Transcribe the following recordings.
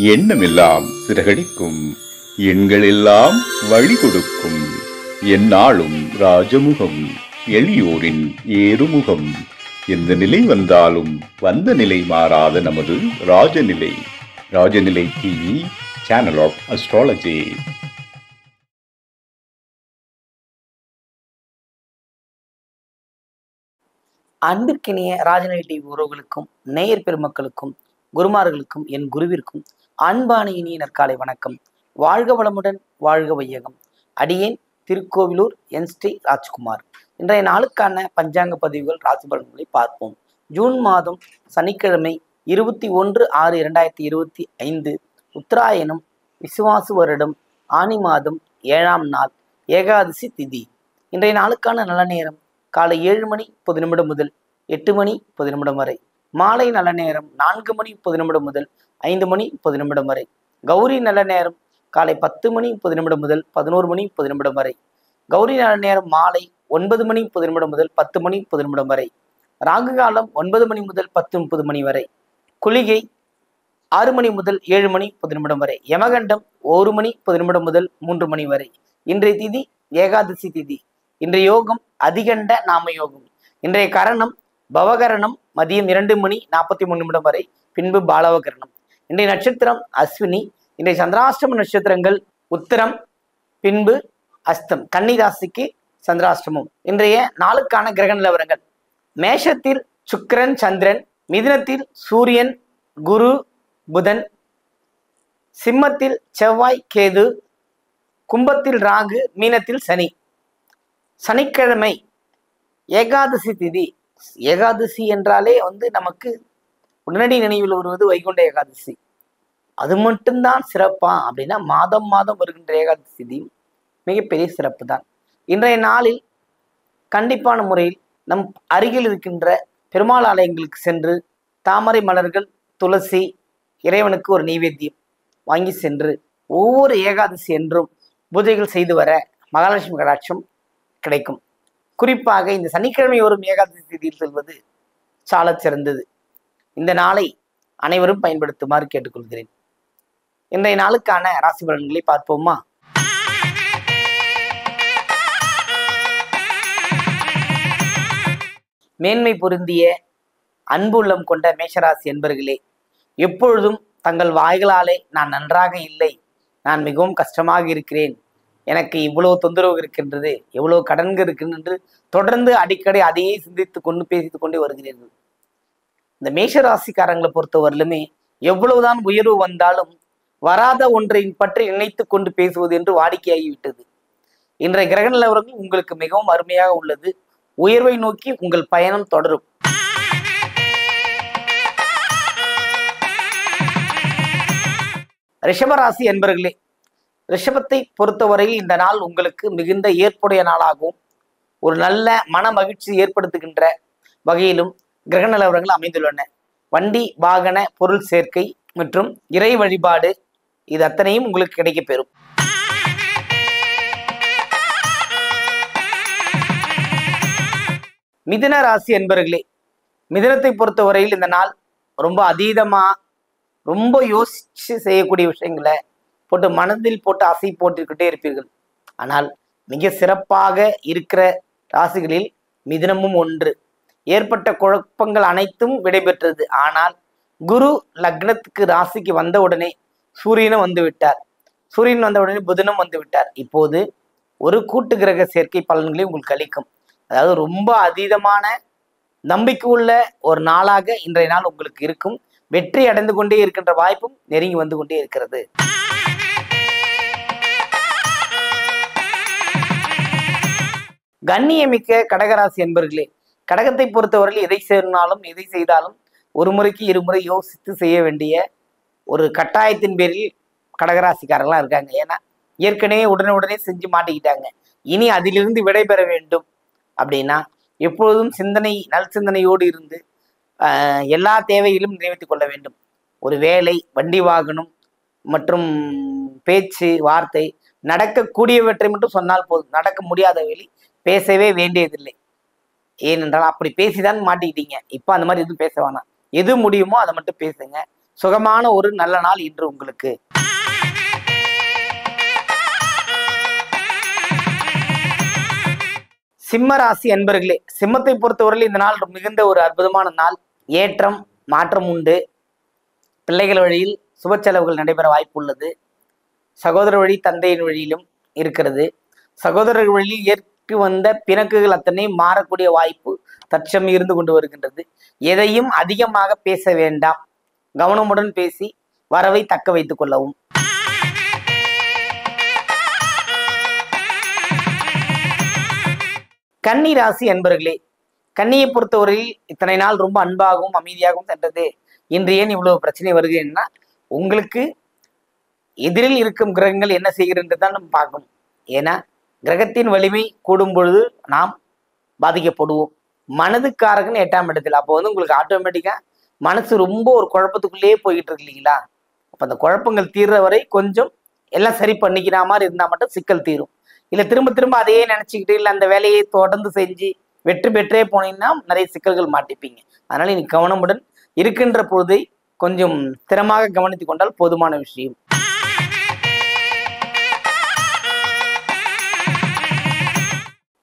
எண்ணமெல்லாம் சிறகடிக்கும், எண்களெல்லாம் வழி கொடுக்கும். எந்நாளும் ராஜமுகம், எளியோரின் ஏறுமுகம். எந்த நிலை வந்தாலும் வந்த நிலை மாறாத நமது Rajanilai. Rajanilai TV, channel of astrology. அன்பிற்கினிய ராஜநிலை டிவி உறவுகளுக்கும் நேயர் பெருமக்களுக்கும் குருமார்களுக்கும் என் குருவிற்கும் அன்பான இனிய நற்காலை வணக்கம். வாழ்க வளமுடன், வாழ்க வையகம். அடியேன் திருக்கோவிலூர் என் ஸ்ரீ ராஜ்குமார். இன்றைய நாளுக்கான பஞ்சாங்க பதிவுகள், ராசி பலன்களை பார்ப்போம். ஜூன் மாதம் சனிக்கிழமை 21/6/2025 உத்தராயணம், விசுவாசு வருடம், ஆனி மாதம் 7ஆம் நாள், ஏகாதசி திதி. இன்றைய நாளுக்கான நல்ல நேரம் காலை 7:30 முதல் 8:30 வரை. மாலை நல்ல நேரம் 4:30 முதல் 5:30 வரை. கௌரி நல்ல நேரம் காலை 10:30 முதல் 11:30 வரை. கௌரி நல்ல நேரம் மாலை 9:30 முதல் 10:30 வரை. ராகு காலம் 9 மணி முதல் 10:30 வரை. குளிகை 6 மணி முதல் 7:30 வரை. யமகண்டம் 1:10 முதல் 3 வரை. இன்றைய திதி ஏகாதசி திதி. இன்றைய யோகம் அதிகண்ட நாம யோகம். இன்றைய கரணம் பவகரணம் மதியம் 2:43 வரை, பின்பு பாலவகரணம். இன்றைய நட்சத்திரம் அஸ்வினி. இன்றைய சந்திராஷ்டம நட்சத்திரங்கள் உத்திரம், பின்பு அஸ்தம். கன்னிராசிக்கு சந்திராஷ்டமம். இன்றைய நாளுக்கான கிரக நிலவரங்கள்: மேஷத்தில் சுக்கிரன் சந்திரன், மிதுனத்தில் சூரியன் குரு புதன், சிம்மத்தில் செவ்வாய் கேது, கும்பத்தில் ராகு, மீனத்தில் சனி. சனிக்கிழமை ஏகாதசி திதி. ஏகாதசி என்றாலே நமக்கு உடனடி நினைவில் வருவது வைகுண்ட ஏகாதசி. அது மட்டும்தான் சிறப்பா அப்படின்னா, மாதம் மாதம் வருகின்ற ஏகாதசி திதி மிகப்பெரிய சிறப்பு தான். இன்றைய நாளில் கண்டிப்பான முறையில் நம் அருகில் இருக்கின்ற பெருமாள் ஆலயங்களுக்கு சென்று தாமரை மலர்கள், துளசி, இறைவனுக்கு ஒரு நைவேத்தியம் வாங்கி சென்று ஒவ்வொரு ஏகாதசி என்றும் பூஜைகள் செய்து வர மகாலட்சுமி கடாட்சம் கிடைக்கும். குறிப்பாக இந்த சனிக்கிழமை வரும் ஏகாதசி திதியில் செல்வது சாலச் சிறந்தது. இந்த நாளை அனைவரும் பயன்படுத்துமாறு கேட்டுக்கொள்கிறேன். இன்றைய நாளுக்கான ராசி பலன்களை பார்ப்போமா? மேன்மை பொருந்திய அன்புள்ளம் கொண்ட மேஷராசி என்பர்களே, எப்பொழுதும் தங்கள் வாய்களாலே நான் நன்றாக இல்லை, நான் மிகவும் கஷ்டமாக இருக்கிறேன், எனக்கு இவ்வளவு தொந்தரவு இருக்கின்றது, எவ்வளவு கடன்கள் இருக்கின்றது என்று தொடர்ந்து அடிக்கடி அதையே சிந்தித்து கொண்டு பேசித்து கொண்டே வருகிறீர்கள். இந்த மேஷராசிக்காரங்களை பொறுத்தவரையிலுமே எவ்வளவுதான் உயர்வு வந்தாலும் வராத ஒன்றை பற்றி நினைத்து கொண்டு பேசுவது என்று வாடிக்கையாகிவிட்டது. இன்றைய கிரக நிலவரங்கள் உங்களுக்கு மிகவும் அருமையாக உள்ளது. உயர்வை நோக்கி உங்கள் பயணம் தொடரும். ரிஷபராசி என்பர்களே, ரிஷபத்தை பொறுத்தவரையில் இந்த நாள் உங்களுக்கு மிகுந்த ஏற்புடைய நாளாகவும் ஒரு நல்ல மன மகிழ்ச்சி ஏற்படுத்துகின்ற வகையிலும் கிரக நிலவரங்கள் அமைந்துள்ளன. வண்டி வாகன பொருள் சேர்க்கை மற்றும் இறை வழிபாடு இது அத்தனையும் உங்களுக்கு கிடைக்க பெறும். மிதுன ராசி என்பர்களே, மிதுனத்தை பொறுத்தவரையில் இந்த நாள் ரொம்ப அதீதமா ரொம்ப யோசிச்சு செய்யக்கூடிய விஷயங்களை போட்டு மனதில் போட்டு ஆசை போட்டுக்கிட்டே இருப்பீர்கள். ஆனால் மிக சிறப்பாக இருக்கிற ராசிகளில் மிதுனமும் ஒன்று. ஏற்பட்ட குழப்பங்கள் அனைத்தும் விடைபெற்றது. ஆனால் குரு லக்னத்துக்கு ராசிக்கு வந்த உடனே சூரியனும் வந்து விட்டார். சூரியன் வந்த உடனே புதனும் வந்து விட்டார். இப்போது ஒரு கூட்டு கிரக சேர்க்கை பலன்களை உங்களுக்கு அளிக்கும். அதாவது ரொம்ப அதீதமான நம்பிக்கை உள்ள ஒரு நாளாக இன்றைய நாள் உங்களுக்கு இருக்கும். வெற்றி அடைந்து கொண்டே இருக்கின்ற வாய்ப்பும் நெருங்கி வந்து கொண்டே இருக்கிறது. கண்ணியமிக்க கடகராசி என்பர்களே, கடகத்தை பொறுத்தவரையில் எதை சேர்னாலும் எதை செய்தாலும் ஒரு முறைக்கு இருமுறை யோசித்து செய்ய வேண்டிய ஒரு கட்டாயத்தின் பேரில் கடகராசிக்காரர்களாம் இருக்காங்க. ஏன்னா ஏற்கனவே உடனே செஞ்சு மாட்டிக்கிட்டாங்க. இனி அதிலிருந்து விடைபெற வேண்டும் அப்படின்னா எப்பொழுதும் நல் சிந்தனையோடு இருந்து எல்லா தேவைகளும் நிறைவேற்றிக் கொள்ள வேண்டும். ஒரு வேலை, வண்டி வாகனம் மற்றும் பேச்சு வார்த்தை நடக்கக்கூடியவற்றை மட்டும் சொன்னால் போதும். நடக்க முடியாதவைகளை பேசவே வேண்டியதில்லை. ஏனென்றால் அப்படி பேசிதான் மாட்டிக்கிட்டீங்க. இப்போ அந்த மாதிரி எதுவும் பேச வேணாம். எது முடியுமோ அதை மட்டும் பேசுங்க. சுகமான ஒரு நல்ல நாள் இன்று உங்களுக்கு. சிம்ம ராசி அன்பர்களே, சிம்மத்தை பொறுத்தவரையில் இந்த நாள் மிகுந்த ஒரு அற்புதமான நாள். ஏற்றம் மாற்றம் உண்டு. பிள்ளைகள் வழியில் சுப செலவுகள் நடைபெற வாய்ப்பு உள்ளது. சகோதர வழி தந்தையின் வழியிலும் இருக்கிறது. சகோதரர்கள் வழியில் ஏற்று வந்த பிணக்குகள் அத்தனை மாறக்கூடிய வாய்ப்பு தற்சம் இருந்து கொண்டு வருகின்றது. எதையும் அதிகமாக பேச வேண்டாம். கவனமுடன் பேசி வரவை தக்க வைத்துக் கொள்ளவும். கன்னி ராசி அன்பர்களே, கன்னியை பொறுத்தவரையில் இத்தனை நாள் ரொம்ப அன்பாகவும் அமைதியாகவும் சென்றது. இன்று ஏன் இவ்வளவு பிரச்சனை வருகிறதுன்னா, உங்களுக்கு எதிரில் இருக்கும் கிரகங்கள் என்ன செய்கிறது தான் நம்ம பார்க்கணும். ஏன்னா கிரகத்தின் வலிமை கூடும் பொழுது நாம் பாதிக்கப்படுவோம். மனதுக்காரகன் 8ஆம் இடத்தில். அப்போ உங்களுக்கு ஆட்டோமேட்டிக்கா மனசு ரொம்ப ஒரு குழப்பத்துக்குள்ளேயே போய்கிட்டு இருக்கு இல்லைங்களா? அப்போ அந்த குழப்பங்கள் தீர்ற வரை கொஞ்சம் எல்லாம் சரி பண்ணிக்கிற மாதிரி இருந்தால் மட்டும் சிக்கல் தீரும். இல்லை திரும்ப திரும்ப அதையே நினச்சிக்கிட்டு இல்லை அந்த வேலையை தொடர்ந்து செஞ்சு வெற்றி பெற்றே போனீங்கன்னா நிறைய சிக்கல்கள் மாட்டிப்பீங்க. அதனால நீ கவனமுடன் இருக்கின்ற பொழுதை கொஞ்சம் திறமாக கவனித்து கொண்டால் போதுமான விஷயம்.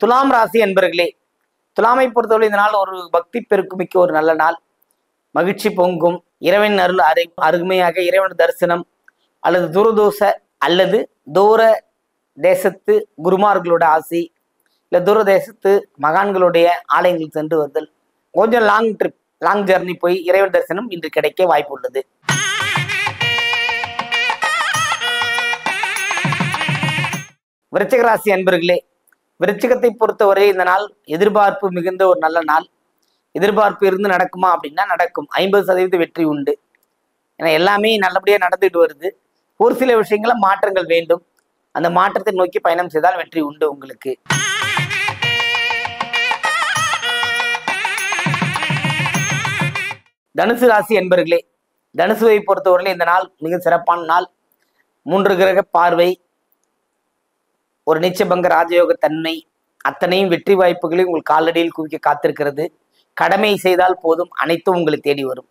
துலாம் ராசி அன்பர்களே, துலாமை பொறுத்தவரை இந்த நாள் ஒரு பக்தி பெருக்குமிக்க ஒரு நல்ல நாள். மகிழ்ச்சி பொங்கும். இறைவன் அருள் அருமையாக இறைவன் தரிசனம் அல்லது தூரதோச அல்லது தூர தேசத்து குருமார்களோட ஆசி, இல்லை தூர தேசத்து மகான்களுடைய ஆலயங்கள் சென்று வருதல், கொஞ்சம் லாங் ஜர்னி போய் இறைவன் தரிசனம் இன்று கிடைக்க வாய்ப்பு உள்ளது. விருச்சிக ராசி அன்பர்களே, விருச்சிகத்தை பொறுத்தவரை இந்த நாள் எதிர்பார்ப்பு மிகுந்த ஒரு நல்ல நாள். எதிர்பார்ப்பு இருந்து நடக்குமா அப்படின்னா நடக்கும். 50% வெற்றி உண்டு. ஏன்னா எல்லாமே நல்லபடியாக நடந்துட்டு வருது. ஒரு சில விஷயங்கள மாற்றங்கள் வேண்டும். அந்த மாற்றத்தை நோக்கி பயணம் செய்தால் வெற்றி உண்டு உங்களுக்கு. தனுசு ராசி என்பர்களே, தனுசுவை பொறுத்தவரையில் இந்த நாள் மிக சிறப்பான நாள். 3 கிரக பார்வை, ஒரு நீச்சபங்க ராஜயோக தன்மை, அத்தனையும் வெற்றி வாய்ப்புகளை உங்கள் காலடியில் குவிக்க காத்திருக்கிறது. கடமை செய்தால் போதும், அனைத்தும் உங்களை தேடி வரும்.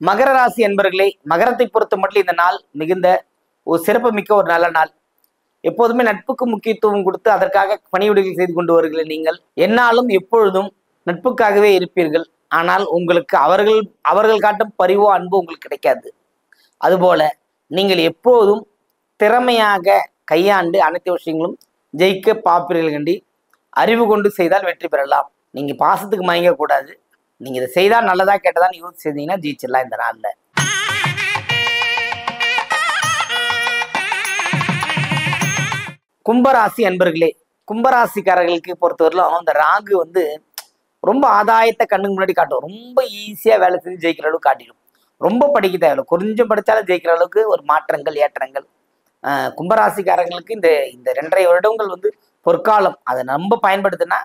மகர ராசி என்பர்களே, மகரத்தை பொறுத்த மட்டும் இந்த நாள் மிகுந்த ஒரு சிறப்பு மிக்க ஒரு நல்ல நாள். எப்போதுமே நட்புக்கு முக்கியத்துவம் கொடுத்து அதற்காக பணிவிடைகள் செய்து கொண்டு வருகிற நீங்கள் என்னாலும் எப்பொழுதும் நட்புக்காகவே இருப்பீர்கள். ஆனால் உங்களுக்கு அவர்கள் காட்டும் பரிவோ அன்போ உங்களுக்கு கிடைக்காது. அதுபோல நீங்கள் எப்போதும் திறமையாக கையாண்டு அனைத்து விஷயங்களும் ஜெயிக்க பார்ப்பீர்கள் கண்டி. அறிவு கொண்டு செய்தால் வெற்றி பெறலாம். நீங்க பாசத்துக்கு மயங்க கூடாது. நீங்க இதை செய்தால் நல்லதா கேட்டதான்னு யோசிச்சு செஞ்சீங்கன்னா ஜெயிச்சிடலாம் இந்த நாள்ல. கும்பராசி அன்பர்களே, கும்பராசிக்காரர்களுக்கு பொறுத்தவரையிலும் அந்த ராகு ரொம்ப ஆதாயத்தை கண்ணுக்கு முன்னாடி காட்டும். ரொம்ப ஈஸியா வேலை செஞ்சு ஜெயிக்கிற அளவுக்கு காட்டிடும். ரொம்ப படிக்க தேவையில்லை, கொஞ்சம் படித்தாலும் ஜெயிக்கிற அளவுக்கு ஒரு மாற்றங்கள் ஏற்றங்கள். கும்பராசிக்காரங்களுக்கு இந்த 2.5 வருடங்கள் பொற்காலம். அதை நம்ம பயன்படுத்தினா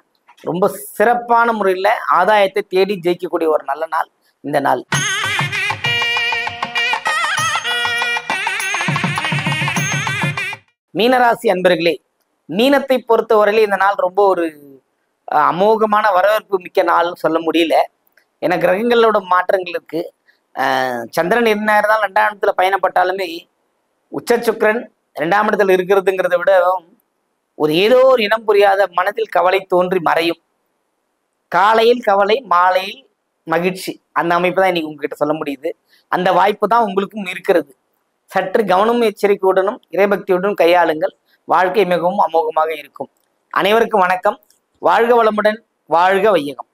ரொம்ப சிறப்பான முறையில் ஆதாயத்தை தேடி ஜெயிக்கக்கூடிய ஒரு நல்ல நாள் இந்த நாள். மீனராசி அன்பர்களே, மீனத்தை பொறுத்தவரையில இந்த நாள் ரொம்ப ஒரு அமோகமான வரவேற்பு மிக்க நாள்னு சொல்ல முடியல. ஏன்னா கிரகங்களோட மாற்றங்களுக்கு சந்திரன் என்ன இருந்தாலும் 2ஆம் இடத்துல பயணப்பட்டாலுமே உச்ச சுக்கிரன் 2ஆம் இடத்துல இருக்கிறதுங்கிறத விட ஒரு ஏதோ ஒரு இனம் புரியாத மனதில் கவலை தோன்றி மறையும். காலையில் கவலை, மாலையில் மகிழ்ச்சி. அந்த அமைப்பு தான் இன்னைக்கு உங்ககிட்ட சொல்ல முடியுது. அந்த வாய்ப்பு தான் உங்களுக்கும் இருக்கிறது. சற்று கவனமும் எச்சரிக்கையுடனும் இறைபக்தியுடனும் கையாளுங்கள். வாழ்க்கை மிகவும் அமோகமாக இருக்கும். அனைவருக்கும் வணக்கம். வாழ்க வளமுடன், வாழ்க வையகம்.